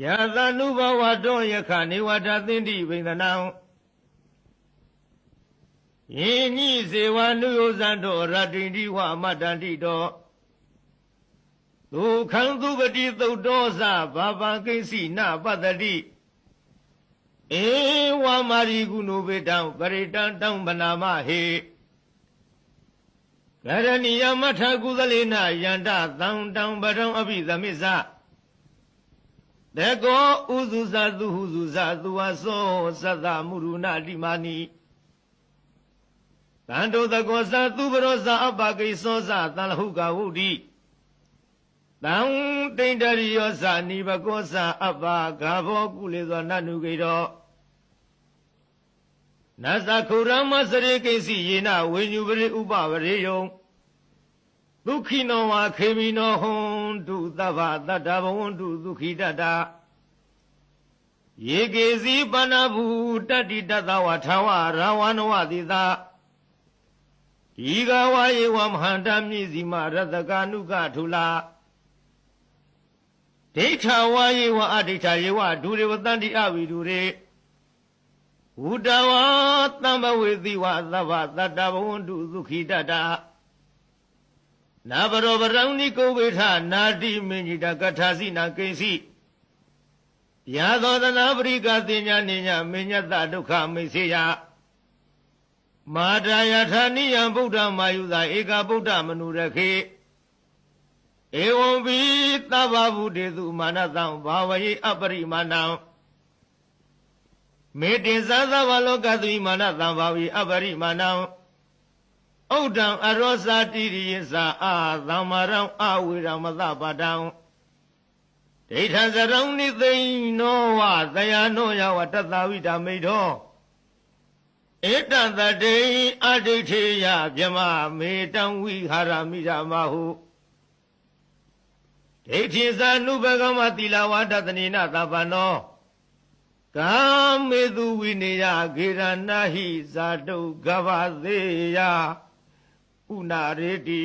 ယာသနုဘဝတောယခနေဝတသင်္တိဗိန္ဒနံယင်းညိစေဝနုယောဇံတောရတ္တိတိဝအမတ္တန္တိတောဒုက္ခံသူပတိသုတ်တောသဘာပံကိစီနပတ္တိဧဝမာရိကုဏုဘေတံပရိတံတံဗနာမဟေကရဏီယမထကုသလေနယန္တသံတံပရံအဘိသမစ္ဆတေကောဥဇုဇသုဟုဇုဇသူဝသောသတ္တမုရုဏတိမာနိတန္တောတကောသသူပရောဇအပကိသောသတံလဟုကဝုဒ္ဓိတံတိန္တရိယောဇနိဘကောသအပဂါဘောကုလေသောနနုကေတောနသခုရမစရေကိစီယေနဝိညုပရိဥပဝရေယံဒုက္ခိနောဝခေမိနောဟွန်တုသဗ္ဗတတ္တဘဝန္တုဒုက္ခိတတ္တယေကေစီပဏဘူတတ္တိတတဝထာဝရာဝနဝတိသာဒီကဝါယေဝမဟန္တမြည်စီမရတကနုကထုလာဒိဋ္ဌဝါယေဝအဒိဋ္ဌယေဝဒုရေဝတန္တိအဝိဒုရေဝုတဝါတမ္ပဝေတိဝသဗ္ဗတတ္တဘဝန္တုဒုက္ခိတတ္တနာဘရောပရံနိကိုဝေထနာတိမင်ကြီးတကထာစီနာကိစီယာသောတနာပရိကသိညာနိညာမညတဒုက္ခမိစေယမာတာယထာနိယံဗုဒ္ဓမာယုသာဧကဗုဒ္ဓမနုရခေဧဝံဘိသဗ္ဗဗုတေသူမာနတံဘာဝယေအပရိမာဏံမေတ္တေသသဗ္ဗလောကသီမာနတံဘာဝယေအပရိမာဏံဥဒ္ဒံအရောဇာတိရိယဇာအာသမ္မာရံအဝေရမသပါတံဒိဋ္ဌံဇရံနိသိနောဝသယနောယဝတတဝိတမိတောဧတံတတေအဒိဋ္ဌေယဗြမမေတံဝိဟာရမိရမဟုဒိဋ္ဌိသနုဘဂမတိလဝတတနိနသဗ္ဗနောကာမေသူဝိနေယဂေရဏဟိဇာတုဂဗသေယဥနာရေတိ